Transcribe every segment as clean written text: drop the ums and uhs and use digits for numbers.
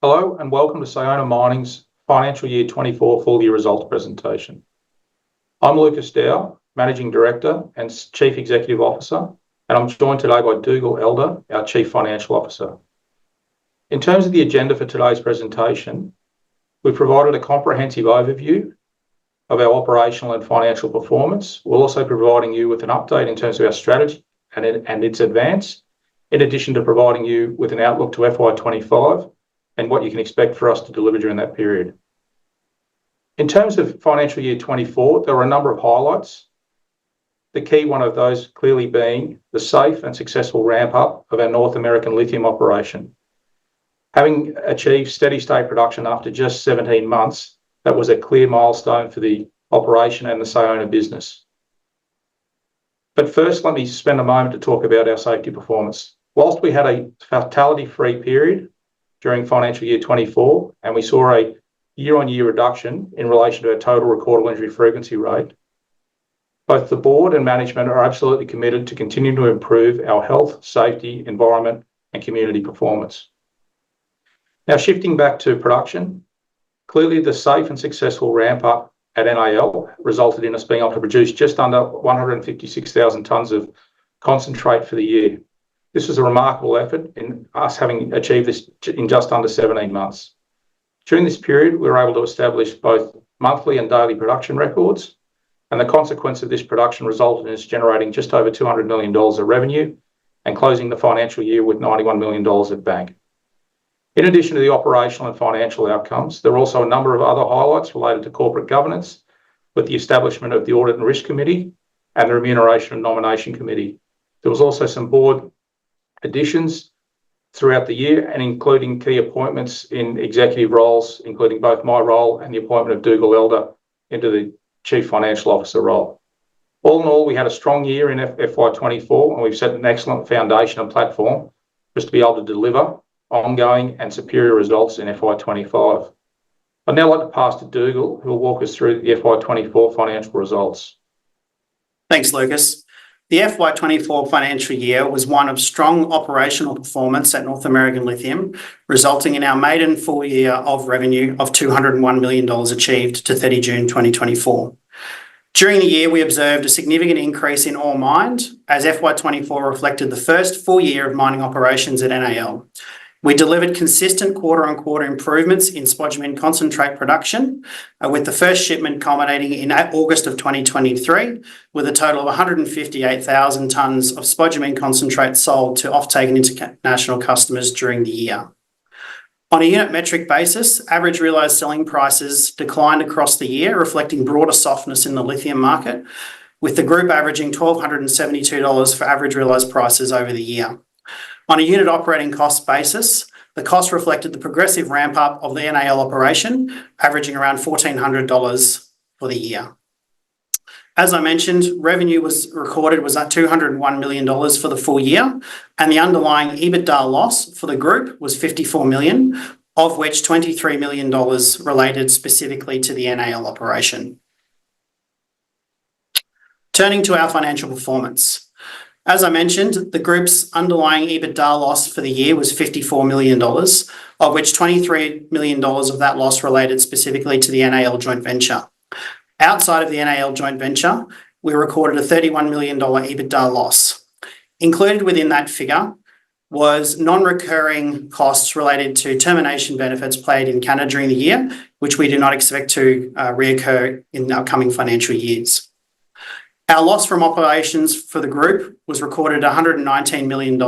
Hello and welcome to Sayona Mining's Financial Year 24 Full Year Results Presentation. I'm Lucas Dow, Managing Director and Chief Executive Officer, and I'm joined today by Dougal, our Chief Financial Officer. In terms of the agenda for today's presentation, we've provided a comprehensive overview of our operational and financial performance. We're also providing you with an update in terms of our strategy and its advance, in addition to providing you with an outlook to FY25 and what you can expect for us to deliver during that period. In terms of financial year 24, there were a number of highlights. The key one of those clearly being the safe and successful ramp up of our North American lithium operation. Having achieved steady state production after just 17 months, that was a clear milestone for the operation and the Sayona business. But first, let me spend a moment to talk about our safety performance. Whilst we had a fatality-free period during financial year 24, and we saw a year-on-year reduction in relation to our total recordable injury frequency rate, both the board and management are absolutely committed to continue to improve our health, safety, environment, and community performance. Now, shifting back to production, clearly the safe and successful ramp up at NAL resulted in us being able to produce just under 156,000 tonnes of concentrate for the year. This was a remarkable effort in us having achieved this in just under 17 months. During this period, we were able to establish both monthly and daily production records, and the consequence of this production resulted in us generating just over $200 million of revenue and closing the financial year with $91 million at bank. In addition to the operational and financial outcomes, there are also a number of other highlights related to corporate governance, with the establishment of the Audit and Risk Committee and the Remuneration and Nomination Committee. There was also some board additions throughout the year, and including key appointments in executive roles, including both my role and the appointment of Dougal into the Chief Financial Officer role. All in all, we had a strong year in FY24, and we've set an excellent foundation and platform for us to be able to deliver ongoing and superior results in FY25. I'd now like to pass to Dougal, who will walk us through the FY24 financial results. Thanks, Lucas. The FY24 financial year was one of strong operational performance at North American Lithium, resulting in our maiden full year of revenue of $201 million achieved to 30 June 2024. During the year, we observed a significant increase in ore mined, as FY24 reflected the first full year of mining operations at NAL. We delivered consistent quarter-on-quarter improvements in spodumene concentrate production, with the first shipment culminating in August of 2023, with a total of 158,000 tonnes of spodumene concentrate sold to off-take and international customers during the year. On a unit metric basis, average realised selling prices declined across the year, reflecting broader softness in the lithium market, with the group averaging $1,272 for average realised prices over the year. On a unit operating cost basis, the cost reflected the progressive ramp up of the NAL operation, averaging around $1,400 for the year. As I mentioned, revenue was at $201 million for the full year, and the underlying EBITDA loss for the group was $54 million, of which $23 million related specifically to the NAL operation. Turning to our financial performance. As I mentioned, the group's underlying EBITDA loss for the year was $54 million, of which $23 million of that loss related specifically to the NAL joint venture. Outside of the NAL joint venture, we recorded a $31 million EBITDA loss. Included within that figure was non-recurring costs related to termination benefits paid in Canada during the year, which we do not expect to reoccur in the upcoming financial years. Our loss from operations for the group was recorded at $119 million,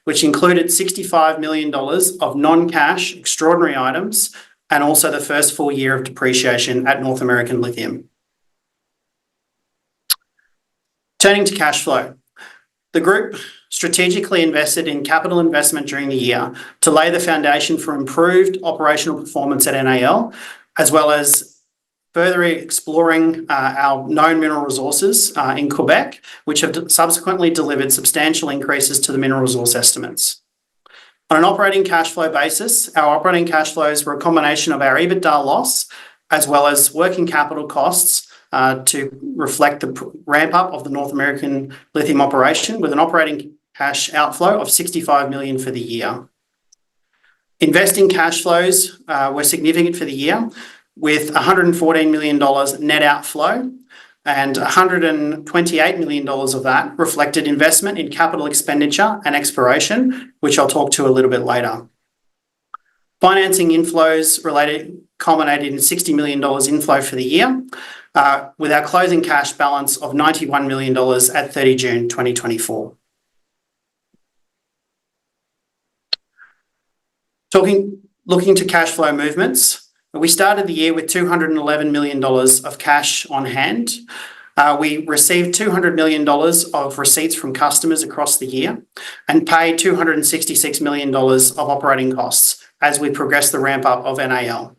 which included $65 million of non-cash extraordinary items and also the first full year of depreciation at North American Lithium. Turning to cash flow. The group strategically invested in capital investment during the year to lay the foundation for improved operational performance at NAL, as well as further exploring our known mineral resources in Quebec, which have subsequently delivered substantial increases to the mineral resource estimates. On an operating cash flow basis, our operating cash flows were a combination of our EBITDA loss as well as working capital costs to reflect the ramp up of the North American Lithium operation, with an operating cash outflow of $65 million for the year. Investing cash flows were significant for the year, with $114 million net outflow, and $128 million of that reflected investment in capital expenditure and exploration, which I'll talk to a little bit later. Financing inflows culminated in $60 million inflow for the year, with our closing cash balance of $91 million at 30 June 2024. Looking to cash flow movements, we started the year with $211 million of cash on hand. We received $200 million of receipts from customers across the year and paid $266 million of operating costs as we progressed the ramp-up of NAL.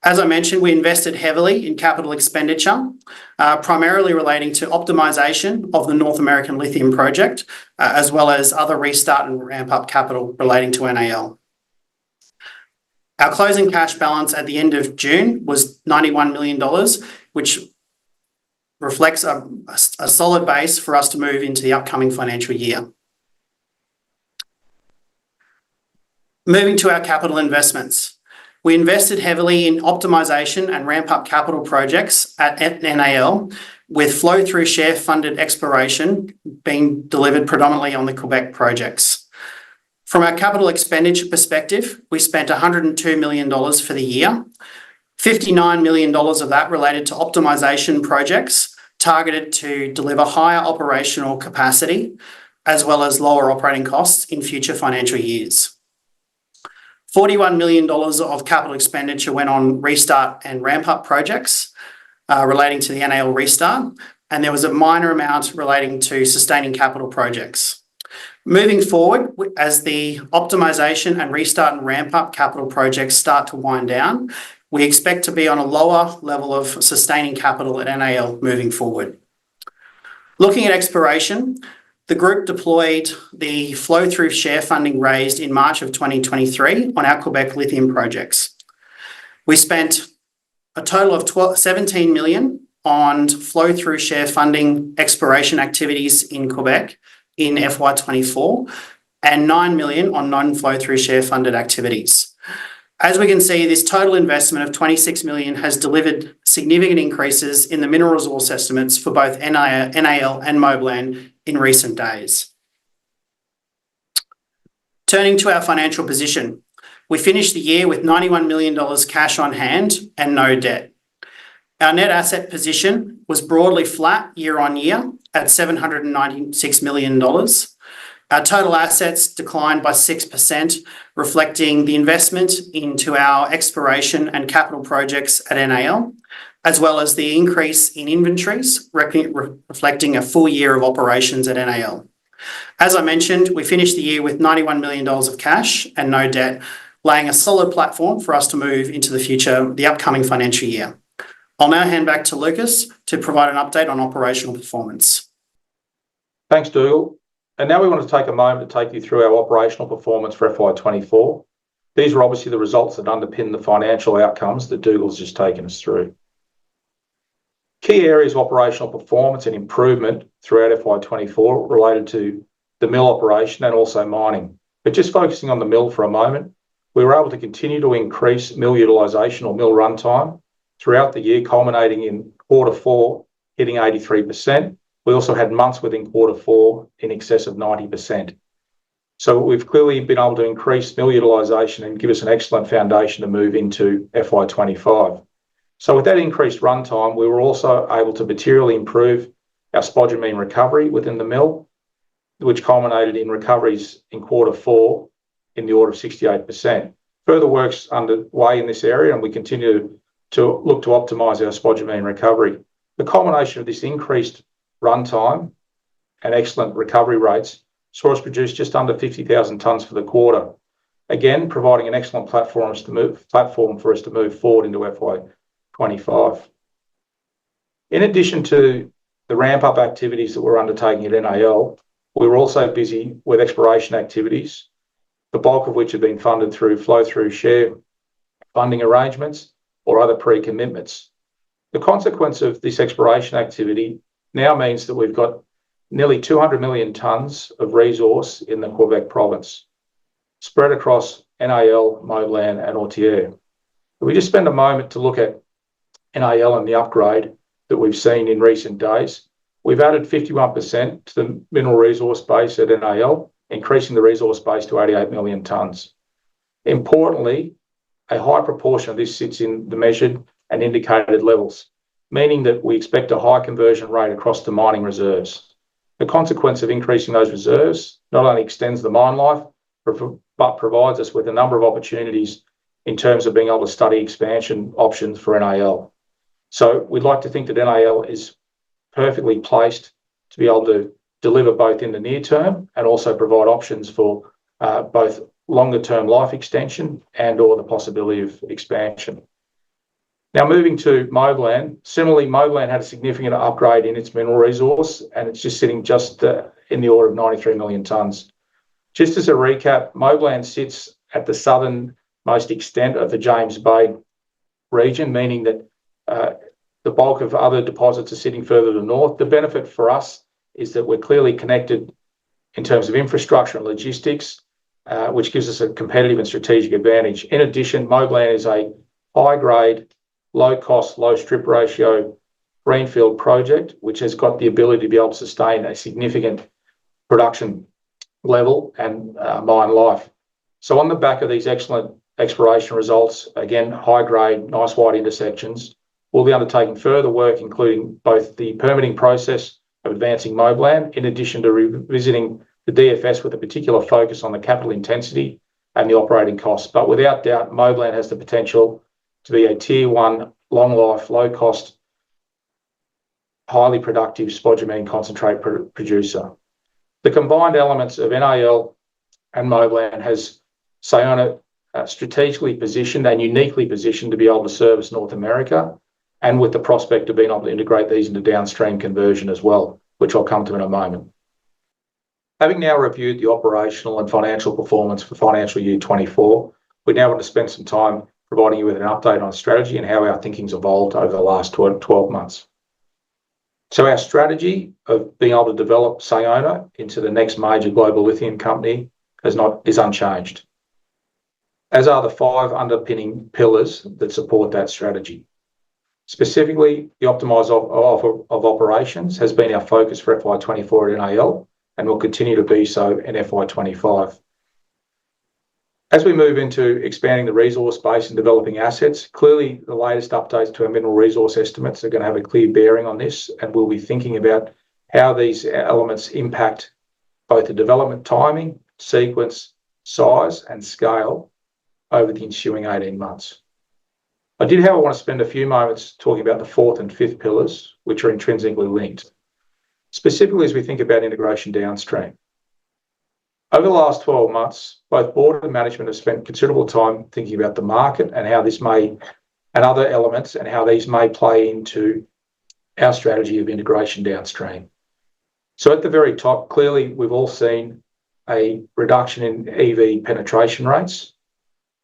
As I mentioned, we invested heavily in capital expenditure, primarily relating to optimization of the North American Lithium project, as well as other restart and ramp-up capital relating to NAL. Our closing cash balance at the end of June was $91 million, which reflects a solid base for us to move into the upcoming financial year. Moving to our capital investments. We invested heavily in optimization and ramp-up capital projects at NAL, with flow-through share-funded exploration being delivered predominantly on the Quebec projects. From our capital expenditure perspective, we spent $102 million for the year. $59 million of that related to optimization projects targeted to deliver higher operational capacity, as well as lower operating costs in future financial years. $41 million of capital expenditure went on restart and ramp-up projects relating to the NAL restart, and there was a minor amount relating to sustaining capital projects. Moving forward, as the optimization and restart and ramp-up capital projects start to wind down, we expect to be on a lower level of sustaining capital at NAL moving forward. Looking at exploration, the group deployed the flow-through share funding raised in March of 2023 on our Quebec lithium projects. We spent a total of $17 million on flow-through share funding exploration activities in Quebec in FY24 and $9 million on non-flow-through share funded activities. As we can see, this total investment of $26 million has delivered significant increases in the mineral resource estimates for both NAL and Moblan in recent days. Turning to our financial position, we finished the year with $91 million cash on hand and no debt. Our net asset position was broadly flat year on year at $796 million. Our total assets declined by 6%, reflecting the investment into our exploration and capital projects at NAL, as well as the increase in inventories, reflecting a full year of operations at NAL. As I mentioned, we finished the year with $91 million of cash and no debt, laying a solid platform for us to move into the future, the upcoming financial year. I'll now hand back to Lucas to provide an update on operational performance. Thanks, Dougal. And now we want to take a moment to take you through our operational performance for FY24. These are obviously the results that underpin the financial outcomes that Dougal's just taken us through. Key areas of operational performance and improvement throughout FY24 related to the mill operation and also mining. But just focusing on the mill for a moment, we were able to continue to increase mill utilisation or mill runtime throughout the year, culminating in Q4 hitting 83%. We also had months within Q4 in excess of 90%. So we've clearly been able to increase mill utilisation and give us an excellent foundation to move into FY25. So with that increased runtime, we were also able to materially improve our spodumene recovery within the mill, which culminated in recoveries in Q4 in the order of 68%. Further work's underway in this area, and we continue to look to optimise our spodumene recovery. The culmination of this increased runtime and excellent recovery rates saw us produce just under 50,000 tonnes for the quarter, again providing an excellent platform for us to move forward into FY25. In addition to the ramp-up activities that we're undertaking at NAL, we were also busy with exploration activities, the bulk of which have been funded through flow-through share funding arrangements or other pre-commitments. The consequence of this exploration activity now means that we've got nearly 200 million tonnes of resource in the Quebec province, spread across NAL, Moblan and Ortier. If we just spend a moment to look at NAL and the upgrade that we've seen in recent days, we've added 51% to the mineral resource base at NAL, increasing the resource base to 88 million tonnes. Importantly, a high proportion of this sits in the measured and indicated levels, meaning that we expect a high conversion rate across the mining reserves. The consequence of increasing those reserves not only extends the mine life, but provides us with a number of opportunities in terms of being able to study expansion options for NAL. So we'd like to think that NAL is perfectly placed to be able to deliver both in the near term and also provide options for both longer term life extension and or the possibility of expansion. Now moving to Moblan, similarly Moblan had a significant upgrade in its mineral resource and it's just sitting in the order of 93 million tonnes. Just as a recap, Moblan sits at the southernmost extent of the James Bay region, meaning that the bulk of other deposits are sitting further to the north. The benefit for us is that we're clearly connected in terms of infrastructure and logistics, which gives us a competitive and strategic advantage. In addition, Moblan is a high-grade, low-cost, low-strip ratio greenfield project, which has got the ability to be able to sustain a significant production level and mine life. So on the back of these excellent exploration results, again, high-grade, nice wide intersections, we'll be undertaking further work, including both the permitting process of advancing Moblan, in addition to revisiting the DFS with a particular focus on the capital intensity and the operating costs. But without doubt, Moblan has the potential to be a tier one, long life, low cost, highly productive spodumene concentrate producer. The combined elements of NAL and Moblan has Sayona strategically positioned and uniquely positioned to be able to service North America, and with the prospect of being able to integrate these into downstream conversion as well, which I'll come to in a moment. Having now reviewed the operational and financial performance for financial year 24, we now want to spend some time providing you with an update on strategy and how our thinking's evolved over the last 12 months. So our strategy of being able to develop Sayona into the next major global lithium company is unchanged, as are the 5 underpinning pillars that support that strategy. Specifically, the optimisation of operations has been our focus for FY24 at NAL and will continue to be so in FY25. As we move into expanding the resource base and developing assets, clearly the latest updates to our mineral resource estimates are going to have a clear bearing on this, and we'll be thinking about how these elements impact both the development timing, sequence, size and scale over the ensuing 18 months. I did, however, want to spend a few moments talking about the 4th and 5th pillars, which are intrinsically linked, specifically as we think about integration downstream. Over the last 12 months, both board and management have spent considerable time thinking about the market and how this may, and other elements, and how these may play into our strategy of integration downstream. So at the very top, clearly we've all seen a reduction in EV penetration rates,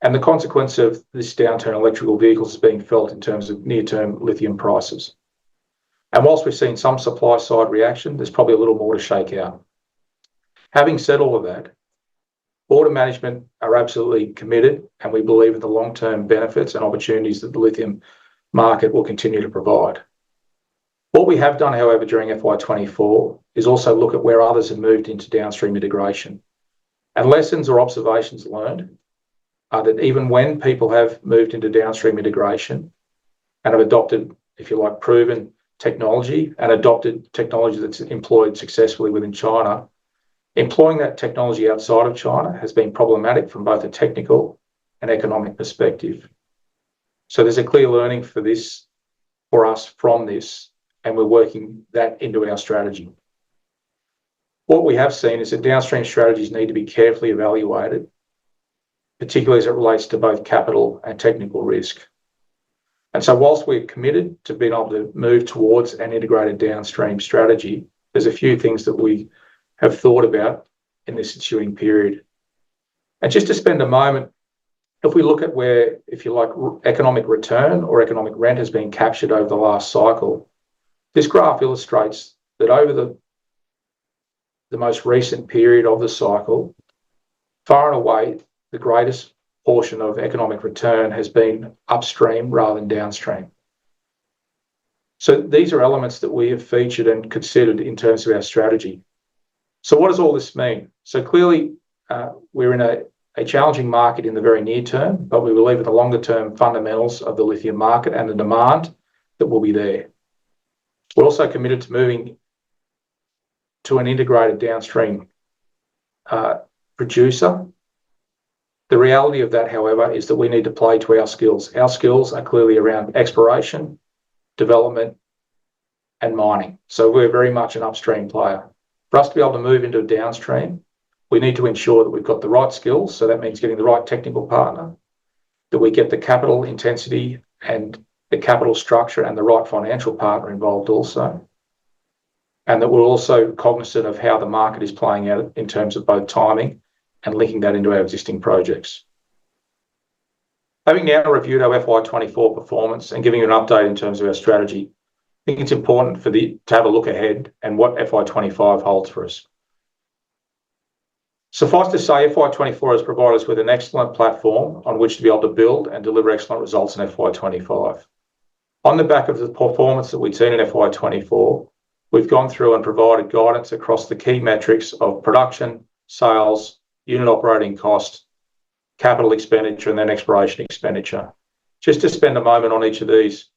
and the consequence of this downturn in electrical vehicles is being felt in terms of near-term lithium prices. And whilst we've seen some supply side reaction, there's probably a little more to shake out. Having said all of that, board and management are absolutely committed, and we believe in the long-term benefits and opportunities that the lithium market will continue to provide. What we have done, however, during FY24 is also look at where others have moved into downstream integration. And lessons or observations learned are that even when people have moved into downstream integration and have adopted, if you like, proven technology and adopted technology that's employed successfully within China, employing that technology outside of China has been problematic from both a technical and economic perspective. So there's a clear learning for us from this, and we're working that into our strategy. What we have seen is that downstream strategies need to be carefully evaluated, particularly as it relates to both capital and technical risk. And so whilst we're committed to being able to move towards an integrated downstream strategy, there's a few things that we have thought about in this ensuing period. And just to spend a moment, if we look at where, if you like, economic return or economic rent has been captured over the last cycle, this graph illustrates that over the most recent period of the cycle, far and away, the greatest portion of economic return has been upstream rather than downstream. So these are elements that we have featured and considered in terms of our strategy. So what does all this mean? So clearly, we're in a challenging market in the very near term, but we believe in the longer term fundamentals of the lithium market and the demand that will be there. We're also committed to moving to an integrated downstream producer. The reality of that, however, is that we need to play to our skills. Our skills are clearly around exploration, development, and mining. So we're very much an upstream player. For us to be able to move into a downstream, we need to ensure that we've got the right skills. So that means getting the right technical partner, that we get the capital intensity and the capital structure and the right financial partner involved also. And that we're also cognizant of how the market is playing out in terms of both timing and linking that into our existing projects. Having now reviewed our FY24 performance and giving you an update in terms of our strategy, I think it's important to have a look ahead and what FY25 holds for us. Suffice to say, FY24 has provided us with an excellent platform on which to be able to build and deliver excellent results in FY25. On the back of the performance that we've seen in FY24, we've gone through and provided guidance across the key metrics of production, sales, unit operating cost, capital expenditure, and then exploration expenditure. Just to spend a moment on each of these.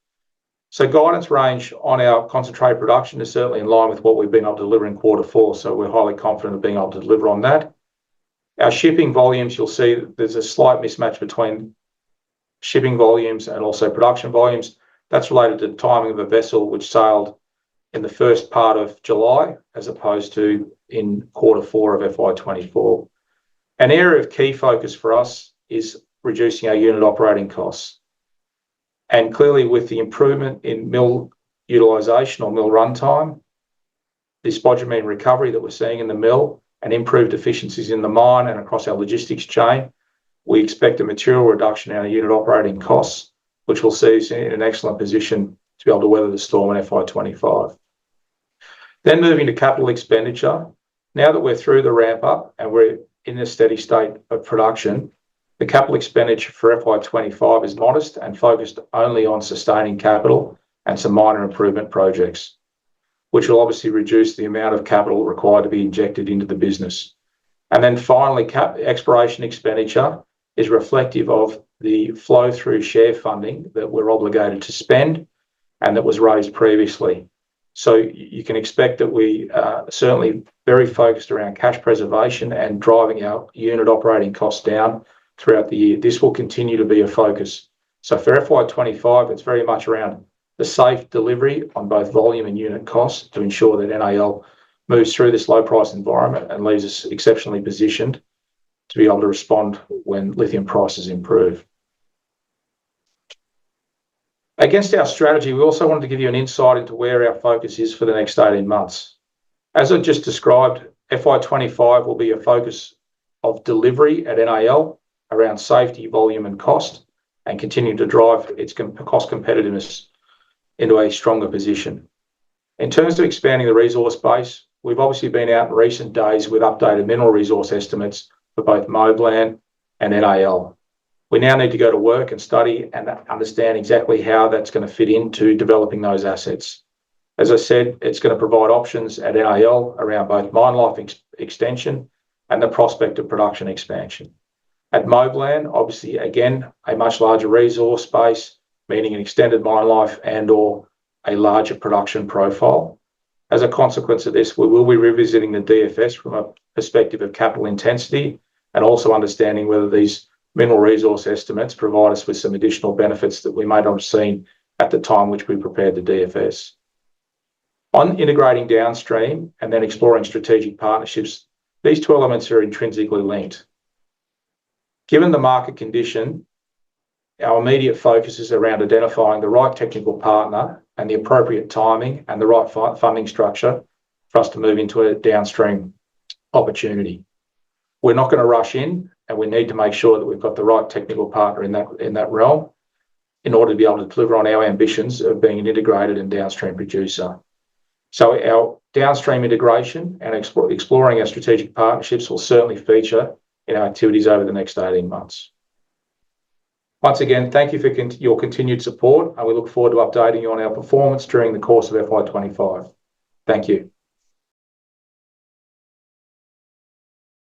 So guidance range on our concentrate production is certainly in line with what we've been able to deliver in Q4, so we're highly confident of being able to deliver on that. Our shipping volumes, you'll see there's a slight mismatch between shipping volumes and also production volumes. That's related to the timing of a vessel which sailed in the first part of July as opposed to in Q4 of FY24. An area of key focus for us is reducing our unit operating costs. And clearly with the improvement in mill utilisation or mill runtime, the spodumene recovery that we're seeing in the mill and improved efficiencies in the mine and across our logistics chain, we expect a material reduction in our unit operating costs, which will see us in an excellent position to be able to weather the storm in FY25. Then moving to capital expenditure, now that we're through the ramp up and we're in a steady state of production, the capital expenditure for FY25 is modest and focused only on sustaining capital and some minor improvement projects, which will obviously reduce the amount of capital required to be injected into the business. And then finally, exploration expenditure is reflective of the flow-through share funding that we're obligated to spend and that was raised previously. So you can expect that we are certainly very focused around cash preservation and driving our unit operating costs down throughout the year. This will continue to be a focus. So for FY25, it's very much around the safe delivery on both volume and unit costs to ensure that NAL moves through this low price environment and leaves us exceptionally positioned to be able to respond when lithium prices improve. Against our strategy, we also wanted to give you an insight into where our focus is for the next 18 months. As I just described, FY25 will be a focus of delivery at NAL around safety, volume and cost, and continue to drive its cost competitiveness into a stronger position. In terms of expanding the resource base, we've obviously been out in recent days with updated mineral resource estimates for both Moblan and NAL. We now need to go to work and study and understand exactly how that's going to fit into developing those assets. As I said, it's going to provide options at NAL around both mine life extension and the prospect of production expansion. At Moblan, obviously, again, a much larger resource base, meaning an extended mine life and or a larger production profile. As a consequence of this, we will be revisiting the DFS from a perspective of capital intensity and also understanding whether these mineral resource estimates provide us with some additional benefits that we may not have seen at the time which we prepared the DFS. On integrating downstream and then exploring strategic partnerships, these two elements are intrinsically linked. Given the market condition, our immediate focus is around identifying the right technical partner and the appropriate timing and the right funding structure for us to move into a downstream opportunity. We're not going to rush in, and we need to make sure that we've got the right technical partner in that realm in order to be able to deliver on our ambitions of being an integrated and downstream producer. So our downstream integration and exploring our strategic partnerships will certainly feature in our activities over the next 18 months. Once again, thank you for your continued support, and we look forward to updating you on our performance during the course of FY25. Thank you.